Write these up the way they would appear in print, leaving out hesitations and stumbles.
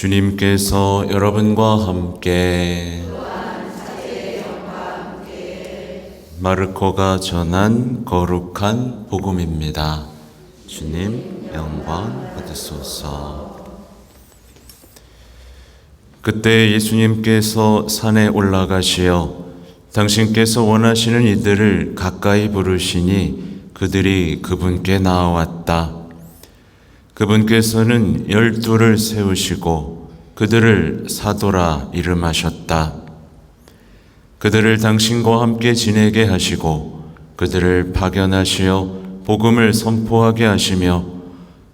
주님께서 여러분과 함께 마르코가 전한 거룩한 복음입니다. 주님 영광 받으소서. 그때 예수님께서 산에 올라가시어 당신께서 원하시는 이들을 가까이 부르시니 그들이 그분께 나아왔다. 그분께서는 12를 세우시고 그들을 사도라 이름하셨다. 그들을 당신과 함께 지내게 하시고 그들을 파견하시어 복음을 선포하게 하시며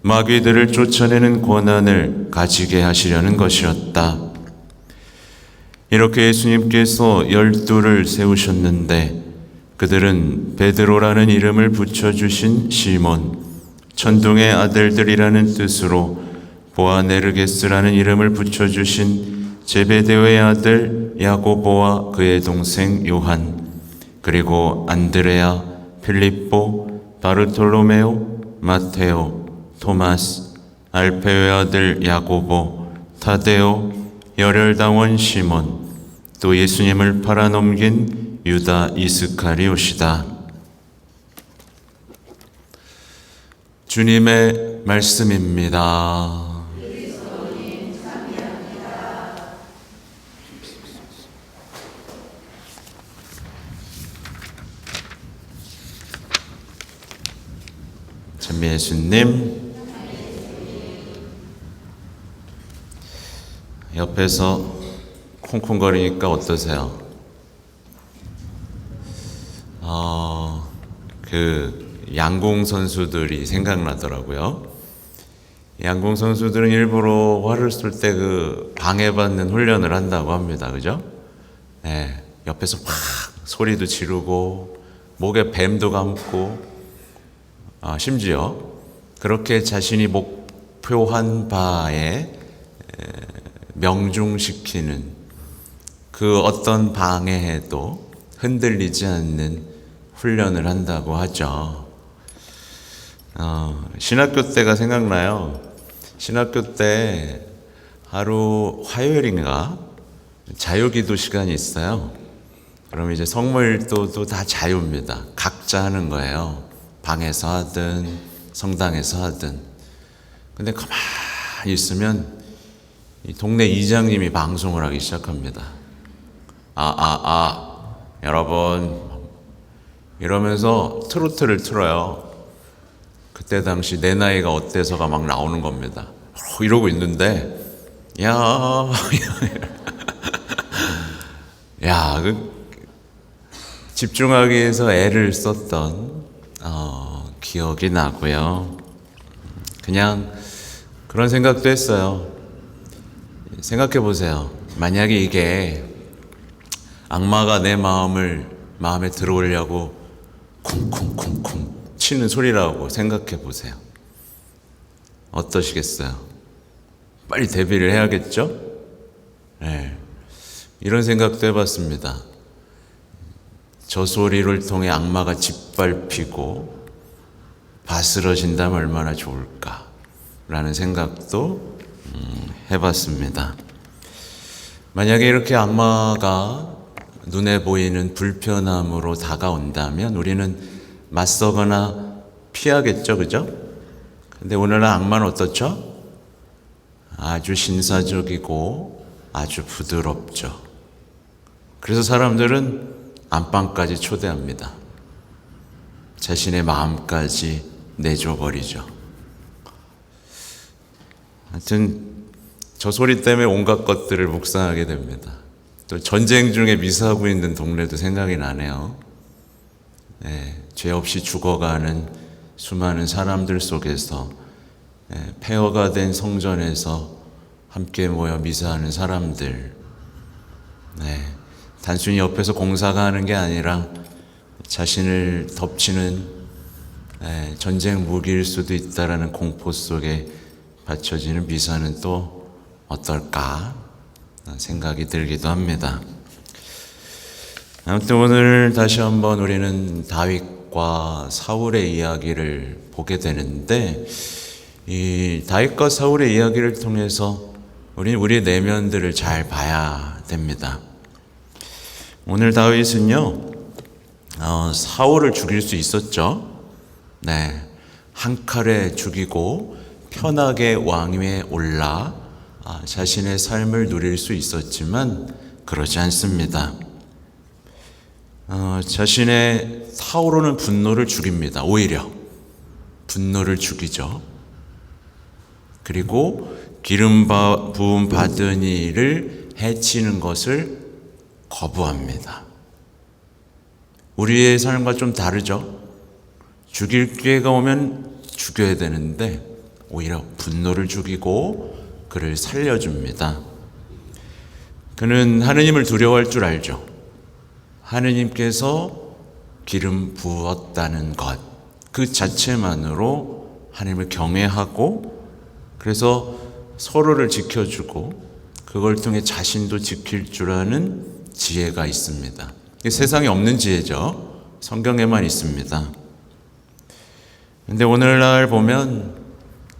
마귀들을 쫓아내는 권한을 가지게 하시려는 것이었다. 이렇게 예수님께서 12를 세우셨는데 그들은 베드로라는 이름을 붙여주신 시몬, 천둥의 아들들이라는 뜻으로 보아네르게스라는 이름을 붙여주신 제베데오의 아들 야고보와 그의 동생 요한, 그리고 안드레아, 필립보, 바르톨로메오, 마테오, 토마스, 알페오의 아들 야고보, 타데오, 열혈당원 시몬, 또 예수님을 팔아넘긴 유다 이스카리옷이다. 주님의 말씀입니다. 참 예수님, 옆에서 콩콩거리니까 어떠세요? 양궁 선수들이 생각나더라고요. 양궁 선수들은 일부러 활을 쏠 때 방해받는 훈련을 한다고 합니다. 그죠? 네, 옆에서 막 소리도 지르고 목에 뱀도 감고 심지어 그렇게 자신이 목표한 바에 명중시키는 그 어떤 방해에도 흔들리지 않는 훈련을 한다고 하죠. 신학교 때가 생각나요. 신학교 때 하루 화요일인가 자유기도 시간이 있어요. 그럼 이제 성모일도도 다 자유입니다. 각자 하는 거예요. 방에서 하든 성당에서 하든. 근데 가만히 있으면 이 동네 이장님이 방송을 하기 시작합니다. 여러분 이러면서 트로트를 틀어요. 그때 당시 내 나이가 어때서가 막 나오는 겁니다. 이러고 있는데 집중하기 위해서 애를 썼던 기억이 나고요. 그냥 그런 생각도 했어요. 생각해 보세요. 만약에 이게 악마가 내 마음에 들어오려고 쿵쿵쿵쿵 치는 소리라고 생각해 보세요. 어떠시겠어요? 빨리 대비를 해야겠죠? 네. 이런 생각도 해봤습니다. 저 소리를 통해 악마가 짓밟히고 바스러진다면 얼마나 좋을까 라는 생각도 해봤습니다. 만약에 이렇게 악마가 눈에 보이는 불편함으로 다가온다면 우리는 맞서거나 피하겠죠, 그죠? 근데 오늘날 악마는 어떻죠? 아주 신사적이고 아주 부드럽죠. 그래서 사람들은 안방까지 초대합니다. 자신의 마음까지 내줘버리죠. 하여튼 저 소리 때문에 온갖 것들을 묵상하게 됩니다. 또 전쟁 중에 미사하고 있는 동네도 생각이 나네요. 네, 죄 없이 죽어가는 수많은 사람들 속에서 폐허가 된 성전에서 함께 모여 미사하는 사람들, 단순히 옆에서 공사가 하는 게 아니라 자신을 덮치는 전쟁 무기일 수도 있다라는 공포 속에 바쳐지는 미사는 또 어떨까 생각이 들기도 합니다. 아무튼 오늘 다시 한번 우리는 다윗과 사울의 이야기를 보게 되는데, 이 다윗과 사울의 이야기를 통해서 우리는 우리의 내면들을 잘 봐야 됩니다. 오늘 다윗은요, 사울을 죽일 수 있었죠. 네, 한 칼에 죽이고 편하게 왕위에 올라 자신의 삶을 누릴 수 있었지만 그러지 않습니다. 자신의 타오르는 분노를 죽입니다. 오히려 분노를 죽이죠. 그리고 기름 부음 받은 이를 해치는 것을 거부합니다. 우리의 삶과 좀 다르죠. 죽일 기회가 오면 죽여야 되는데 오히려 분노를 죽이고 그를 살려줍니다. 그는 하느님을 두려워할 줄 알죠. 하느님께서 기름 부었다는 것, 그 자체만으로 하나님을 경외하고, 그래서 서로를 지켜주고 그걸 통해 자신도 지킬 줄 아는 지혜가 있습니다. 이게 세상에 없는 지혜죠. 성경에만 있습니다. 근데 오늘날 보면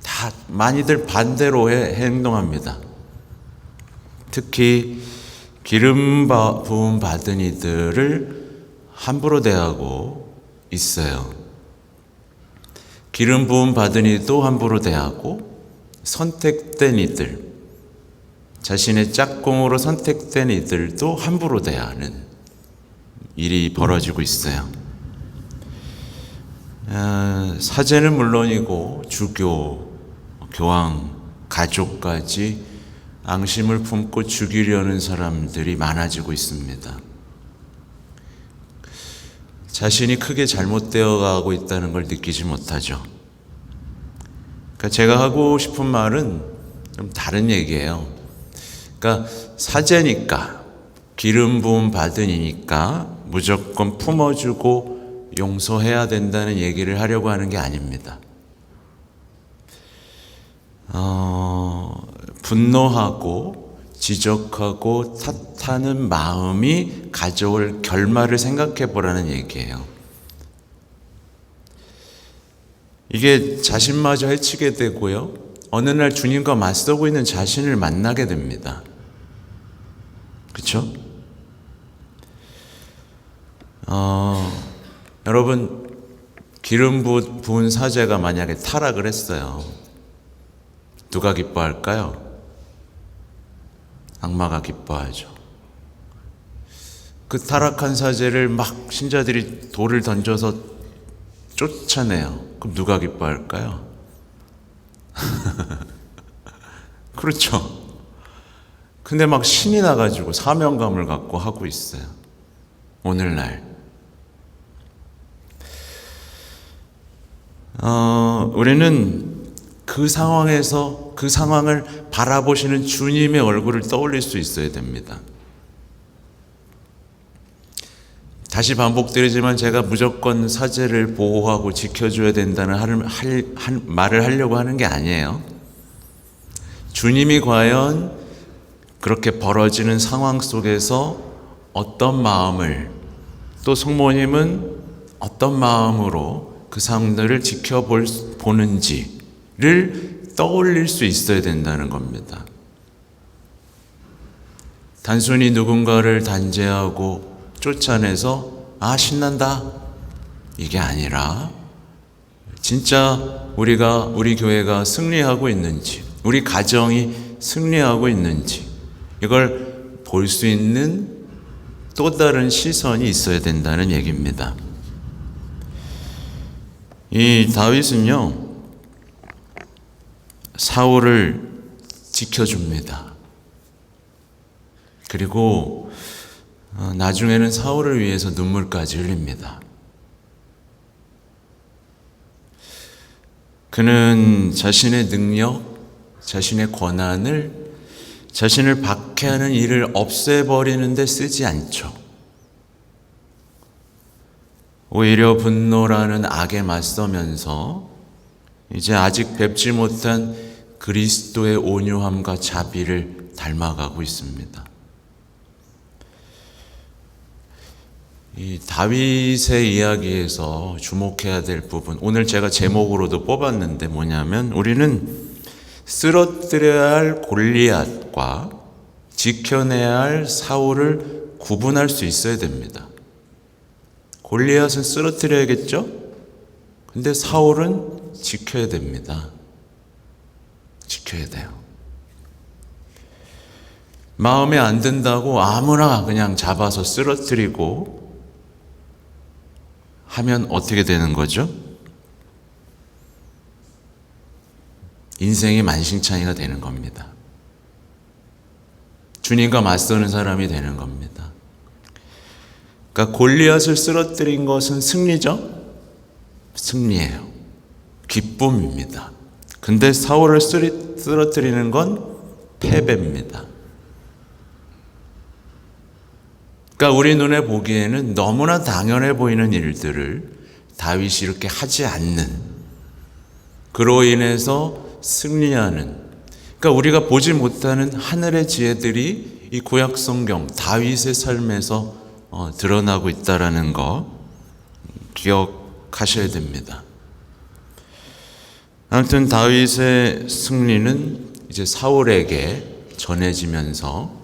다 많이들 반대로 행동합니다. 특히 기름 부음 받은 이들을 함부로 대하고 있어요. 기름 부음 받은 이도 함부로 대하고, 선택된 이들, 자신의 짝꿍으로 선택된 이들도 함부로 대하는 일이 벌어지고 있어요. 사제는 물론이고 주교, 교황, 가족까지 앙심을 품고 죽이려는 사람들이 많아지고 있습니다. 자신이 크게 잘못되어 가고 있다는 걸 느끼지 못하죠. 그러니까 제가 하고 싶은 말은 좀 다른 얘기예요. 그러니까 사제니까, 기름 부음 받으니까 무조건 품어주고 용서해야 된다는 얘기를 하려고 하는 게 아닙니다. 분노하고 지적하고 탓하는 마음이 가져올 결말을 생각해 보라는 얘기예요. 이게 자신마저 해치게 되고요, 어느 날 주님과 맞서고 있는 자신을 만나게 됩니다. 그렇죠? 여러분, 기름 부은 사제가 만약에 타락을 했어요. 누가 기뻐할까요? 악마가 기뻐하죠. 그 타락한 사제를 막 신자들이 돌을 던져서 쫓아내요. 그럼 누가 기뻐할까요? 그렇죠. 근데 막 신이 나가지고 사명감을 갖고 하고 있어요. 오늘날. 우리는 그 상황에서 그 상황을 바라보시는 주님의 얼굴을 떠올릴 수 있어야 됩니다. 다시 반복드리지만 제가 무조건 사제를 보호하고 지켜줘야 된다는 말을 하려고 하는 게 아니에요. 주님이 과연 그렇게 벌어지는 상황 속에서 어떤 마음을, 또 성모님은 어떤 마음으로 그 상황들을 지켜보는지를 떠올릴 수 있어야 된다는 겁니다. 단순히 누군가를 단죄하고 쫓아내서 신난다, 이게 아니라 진짜 우리 교회가 승리하고 있는지, 우리 가정이 승리하고 있는지, 이걸 볼 수 있는 또 다른 시선이 있어야 된다는 얘기입니다. 이 다윗은요, 사울을 지켜줍니다. 그리고 나중에는 사울을 위해서 눈물까지 흘립니다. 그는 자신의 능력, 자신의 권한을, 자신을 박해하는 일을 없애버리는 데 쓰지 않죠. 오히려 분노라는 악에 맞서면서 이제 아직 뵙지 못한 그리스도의 온유함과 자비를 닮아가고 있습니다. 이 다윗의 이야기에서 주목해야 될 부분, 오늘 제가 제목으로도 뽑았는데 뭐냐면, 우리는 쓰러뜨려야 할 골리앗, 골리앗과 지켜내야 할 사울을 구분할 수 있어야 됩니다. 골리앗은 쓰러뜨려야겠죠? 근데 사울은 지켜야 됩니다. 지켜야 돼요. 마음에 안 든다고 아무나 그냥 잡아서 쓰러뜨리고 하면 어떻게 되는 거죠? 인생이 만신창이가 되는 겁니다. 주님과 맞서는 사람이 되는 겁니다. 그러니까 골리앗을 쓰러뜨린 것은 승리죠? 승리예요. 기쁨입니다. 근데 사울을 쓰러뜨리는 건 패배입니다. 그러니까 우리 눈에 보기에는 너무나 당연해 보이는 일들을 다윗이 이렇게 하지 않는, 그로 인해서 승리하는, 그러니까 우리가 보지 못하는 하늘의 지혜들이 이 구약 성경 다윗의 삶에서 드러나고 있다라는 거 기억하셔야 됩니다. 아무튼 다윗의 승리는 이제 사울에게 전해지면서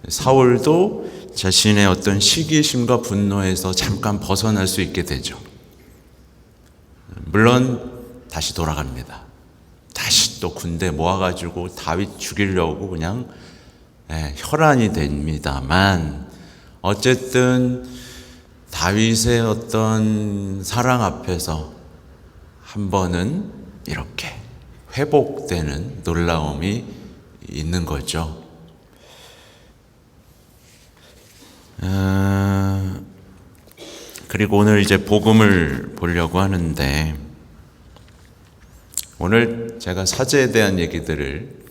사울도 자신의 어떤 시기심과 분노에서 잠깐 벗어날 수 있게 되죠. 물론 다시 돌아갑니다. 다시 또 군대 모아가지고 다윗 죽이려고 그냥 혈안이 됩니다만, 어쨌든 다윗의 어떤 사랑 앞에서 한 번은 이렇게 회복되는 놀라움이 있는 거죠. 그리고 오늘 이제 복음을 보려고 하는데, 오늘 제가 사제에 대한 얘기들을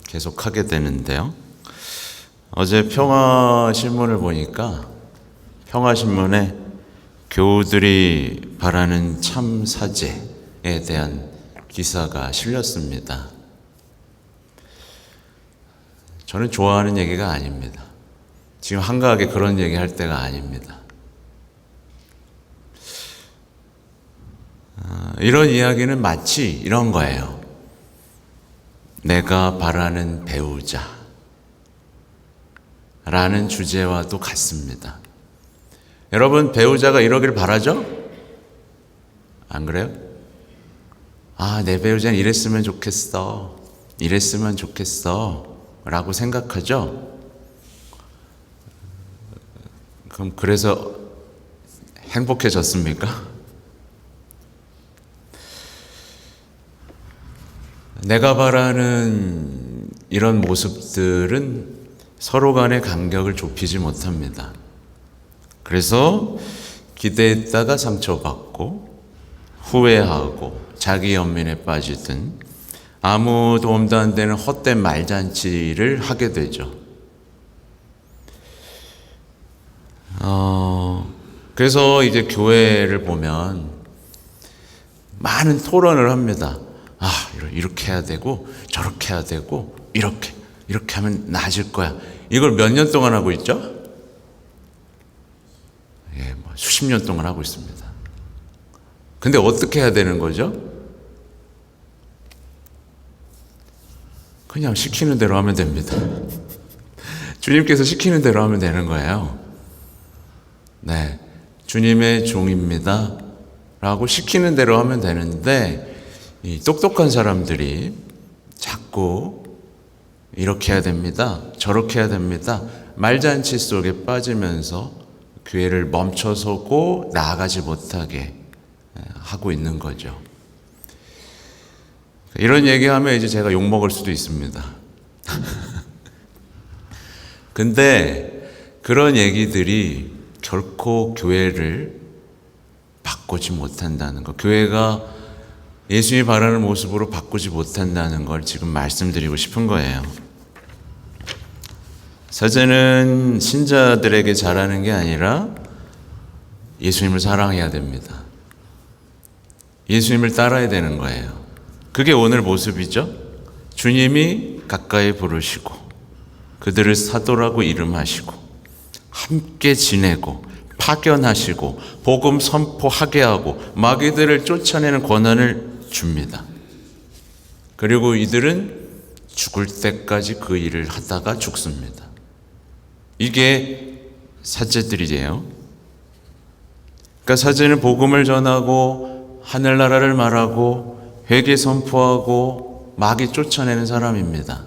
계속 하게 되는데요. 어제 평화신문을 보니까 평화신문에 교우들이 바라는 참 사제에 대한 기사가 실렸습니다. 저는 좋아하는 얘기가 아닙니다. 지금 한가하게 그런 얘기 할 때가 아닙니다. 이런 이야기는 마치 이런 거예요. 내가 바라는 배우자 라는 주제와도 같습니다. 여러분, 배우자가 이러길 바라죠? 안 그래요? 아, 내 배우자는 이랬으면 좋겠어, 이랬으면 좋겠어 라고 생각하죠? 그럼 그래서 행복해졌습니까? 내가 바라는 이런 모습들은 서로 간의 간격을 좁히지 못합니다. 그래서 기대했다가 상처받고 후회하고 자기 연민에 빠지든 아무 도움도 안 되는 헛된 말잔치를 하게 되죠. 그래서 이제 교회를 보면 많은 토론을 합니다. 아, 이렇게 해야 되고 저렇게 해야 되고 이렇게 하면 나아질 거야. 이걸 몇 년 동안 하고 있죠? 수십 년 동안 하고 있습니다. 근데 어떻게 해야 되는 거죠? 그냥 시키는 대로 하면 됩니다. 주님께서 시키는 대로 하면 되는 거예요. 네, 주님의 종입니다 라고 시키는 대로 하면 되는데, 이 똑똑한 사람들이 자꾸 이렇게 해야 됩니다, 저렇게 해야 됩니다, 말잔치 속에 빠지면서 교회를 멈춰서고 나아가지 못하게 하고 있는 거죠. 이런 얘기하면 이제 제가 욕먹을 수도 있습니다. 근데 그런 얘기들이 결코 교회를 바꾸지 못한다는 것, 교회가 예수님이 바라는 모습으로 바꾸지 못한다는 걸 지금 말씀드리고 싶은 거예요. 사제는 신자들에게 잘하는 게 아니라 예수님을 사랑해야 됩니다. 예수님을 따라야 되는 거예요. 그게 오늘 모습이죠. 주님이 가까이 부르시고 그들을 사도라고 이름하시고 함께 지내고 파견하시고 복음 선포하게 하고 마귀들을 쫓아내는 권한을 줍니다. 그리고 이들은 죽을 때까지 그 일을 하다가 죽습니다. 이게 사제들이에요. 그러니까 사제는 복음을 전하고 하늘나라를 말하고 회개 선포하고 마귀 쫓아내는 사람입니다.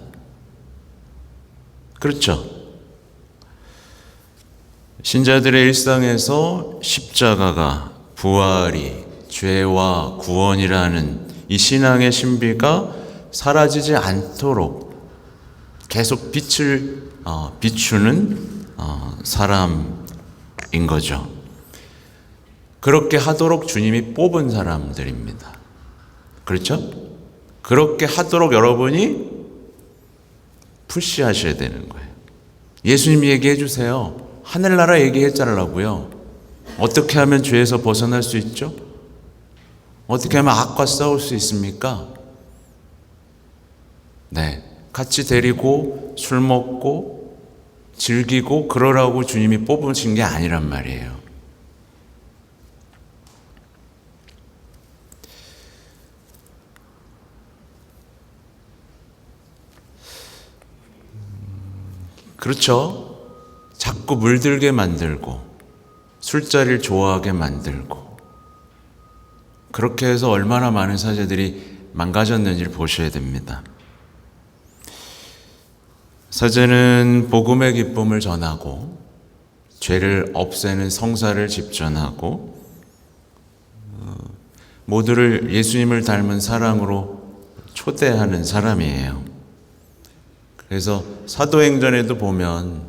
그렇죠? 신자들의 일상에서 십자가가 부활이 죄와 구원이라는 이 신앙의 신비가 사라지지 않도록 계속 빛을 비추는 사람인 거죠. 그렇게 하도록 주님이 뽑은 사람들입니다. 그렇죠? 그렇게 하도록 여러분이 푸시하셔야 되는 거예요. 예수님 얘기해 주세요. 하늘나라 얘기해달라고요. 어떻게 하면 죄에서 벗어날 수 있죠? 어떻게 하면 악과 싸울 수 있습니까? 네, 같이 데리고 술 먹고 즐기고 그러라고 주님이 뽑으신 게 아니란 말이에요. 그렇죠? 자꾸 물들게 만들고 술자리를 좋아하게 만들고 그렇게 해서 얼마나 많은 사제들이 망가졌는지를 보셔야 됩니다. 사제는 복음의 기쁨을 전하고 죄를 없애는 성사를 집전하고 모두를 예수님을 닮은 사랑으로 초대하는 사람이에요. 그래서 사도행전에도 보면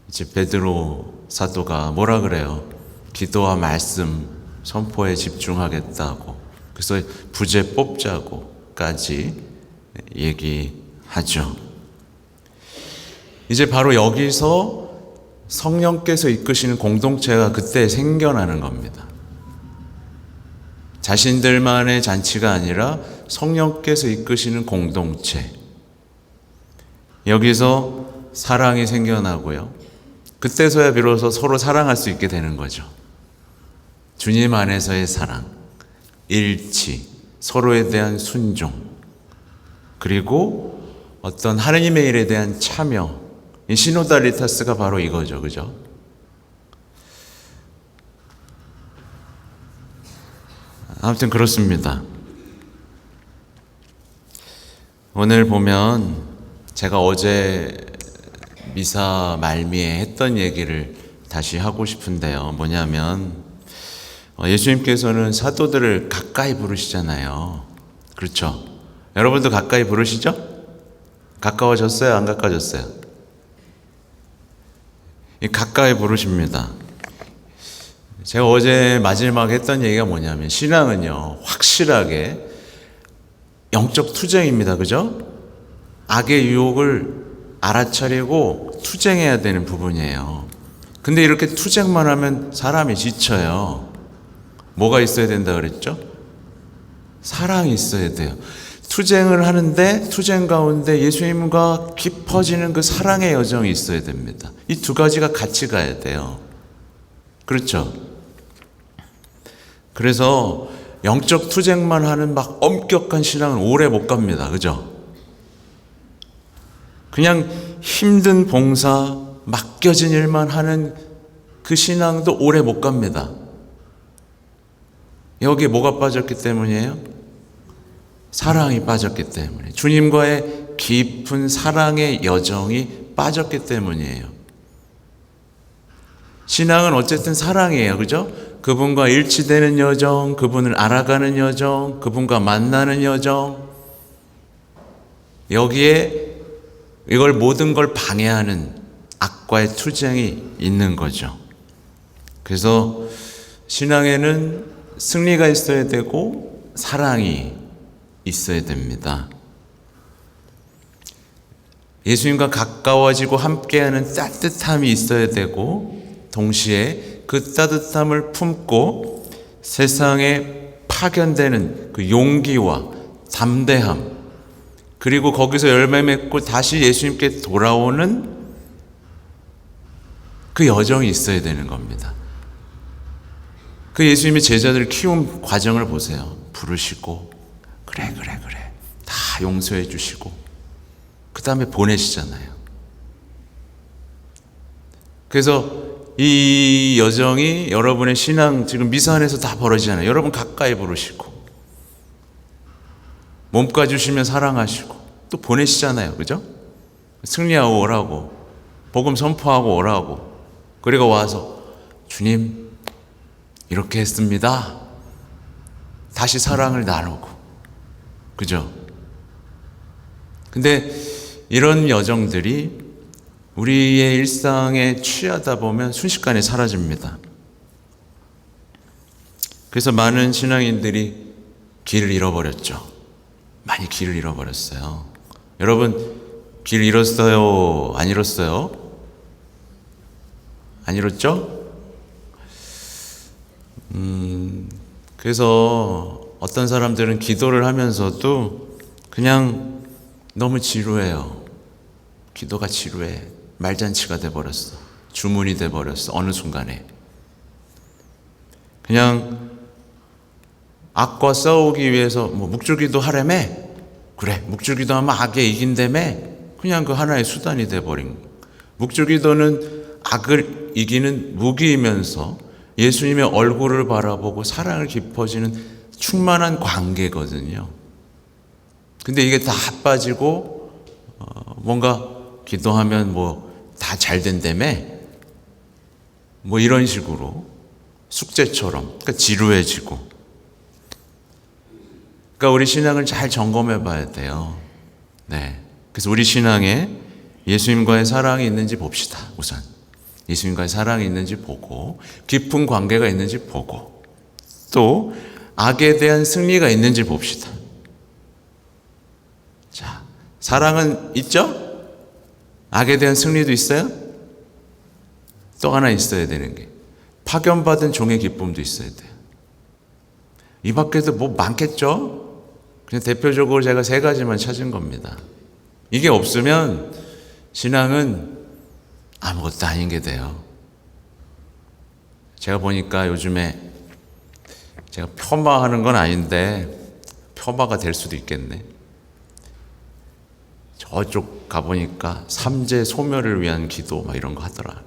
이제 베드로 사도가 뭐라 그래요? 기도와 말씀 선포에 집중하겠다고. 그래서 부재 뽑자고까지 얘기하죠. 이제 바로 여기서 성령께서 이끄시는 공동체가 그때 생겨나는 겁니다. 자신들만의 잔치가 아니라 성령께서 이끄시는 공동체. 여기서 사랑이 생겨나고요. 그때서야 비로소 서로 사랑할 수 있게 되는 거죠. 주님 안에서의 사랑, 일치, 서로에 대한 순종, 그리고 어떤 하느님의 일에 대한 참여. 이 시노달리타스가 바로 이거죠. 그죠? 아무튼 그렇습니다. 오늘 보면 제가 어제 미사 말미에 했던 얘기를 다시 하고 싶은데요. 뭐냐면 예수님께서는 사도들을 가까이 부르시잖아요. 그렇죠? 여러분도 가까이 부르시죠? 가까워졌어요? 안 가까워졌어요? 가까이 부르십니다. 제가 어제 마지막에 했던 얘기가 뭐냐면 신앙은요 확실하게 영적 투쟁입니다. 그죠? 악의 유혹을 알아차리고 투쟁해야 되는 부분이에요. 근데 이렇게 투쟁만 하면 사람이 지쳐요. 뭐가 있어야 된다 그랬죠? 사랑이 있어야 돼요. 투쟁을 하는데 투쟁 가운데 예수님과 깊어지는 그 사랑의 여정이 있어야 됩니다. 이 두 가지가 같이 가야 돼요. 그렇죠? 그래서 영적 투쟁만 하는 막 엄격한 신앙은 오래 못 갑니다. 그죠? 그냥 힘든 봉사, 맡겨진 일만 하는 그 신앙도 오래 못 갑니다. 여기에 뭐가 빠졌기 때문이에요? 사랑이 빠졌기 때문에. 주님과의 깊은 사랑의 여정이 빠졌기 때문이에요. 신앙은 어쨌든 사랑이에요. 그죠? 그분과 일치되는 여정, 그분을 알아가는 여정, 그분과 만나는 여정. 여기에 이걸 모든 걸 방해하는 악과의 투쟁이 있는 거죠. 그래서 신앙에는 승리가 있어야 되고 사랑이 있어야 됩니다. 예수님과 가까워지고 함께하는 따뜻함이 있어야 되고 동시에 그 따뜻함을 품고 세상에 파견되는 그 용기와 담대함, 그리고 거기서 열매 맺고 다시 예수님께 돌아오는 그 여정이 있어야 되는 겁니다. 그 예수님이 제자들을 키운 과정을 보세요. 부르시고 그래 다 용서해 주시고 그 다음에 보내시잖아요. 그래서 이 여정이 여러분의 신앙 지금 미사 안에서 다 벌어지잖아요. 여러분 가까이 부르시고 몸까 주시면 사랑하시고 또 보내시잖아요. 그죠? 승리하고 오라고, 복음 선포하고 오라고. 그리고 와서 주님 이렇게 했습니다. 다시 사랑을 나누고. 그죠? 근데 이런 여정들이 우리의 일상에 취하다 보면 순식간에 사라집니다. 그래서 많은 신앙인들이 길을 잃어버렸죠. 많이 길을 잃어버렸어요. 여러분 길 잃었어요? 안 잃었어요? 안 잃었죠? 그래서 어떤 사람들은 기도를 하면서도 그냥 너무 지루해요. 기도가 지루해. 말잔치가 돼버렸어. 주문이 돼버렸어. 어느 순간에. 그냥 악과 싸우기 위해서 묵주기도 하라며? 그래, 묵주기도 하면 악에 이긴다며? 그냥 그 하나의 수단이 돼버린 거예요. 묵주기도는 악을 이기는 무기이면서 예수님의 얼굴을 바라보고 사랑을 깊어지는 충만한 관계거든요. 근데 이게 다 빠지고 뭔가 기도하면 다 잘 된다며? 이런 식으로 숙제처럼 그러니까 지루해지고. 그러니까 우리 신앙을 잘 점검해 봐야 돼요. 네. 그래서 우리 신앙에 예수님과의 사랑이 있는지 봅시다. 우선 예수님과의 사랑이 있는지 보고 깊은 관계가 있는지 보고 또 악에 대한 승리가 있는지 봅시다. 자, 사랑은 있죠? 악에 대한 승리도 있어요? 또 하나 있어야 되는 게 파견받은 종의 기쁨도 있어야 돼요. 이 밖에도 많겠죠? 그냥 대표적으로 제가 3가지만 찾은 겁니다. 이게 없으면 신앙은 아무것도 아닌 게 돼요. 제가 보니까 요즘에 제가 폄하하는 건 아닌데 폄하가 될 수도 있겠네. 저쪽 가보니까 3재 소멸을 위한 기도 이런 거 하더라.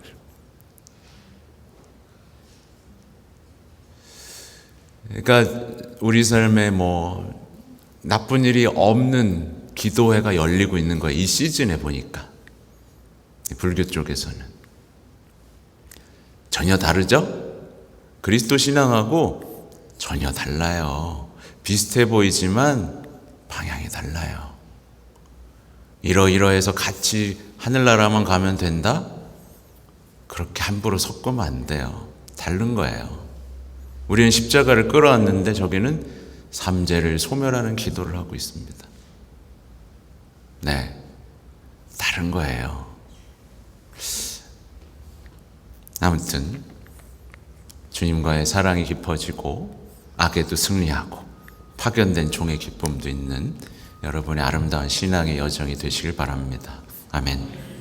그러니까 우리 삶에 나쁜 일이 없는 기도회가 열리고 있는 거예요. 이 시즌에 보니까. 불교 쪽에서는. 전혀 다르죠? 그리스도 신앙하고 전혀 달라요. 비슷해 보이지만 방향이 달라요. 이러이러해서 같이 하늘나라만 가면 된다? 그렇게 함부로 섞으면 안 돼요. 다른 거예요. 우리는 십자가를 끌어안는데 저기는 3재를 소멸하는 기도를 하고 있습니다. 네, 다른 거예요. 아무튼 주님과의 사랑이 깊어지고 악에도 승리하고 파견된 종의 기쁨도 있는 여러분의 아름다운 신앙의 여정이 되시길 바랍니다. 아멘.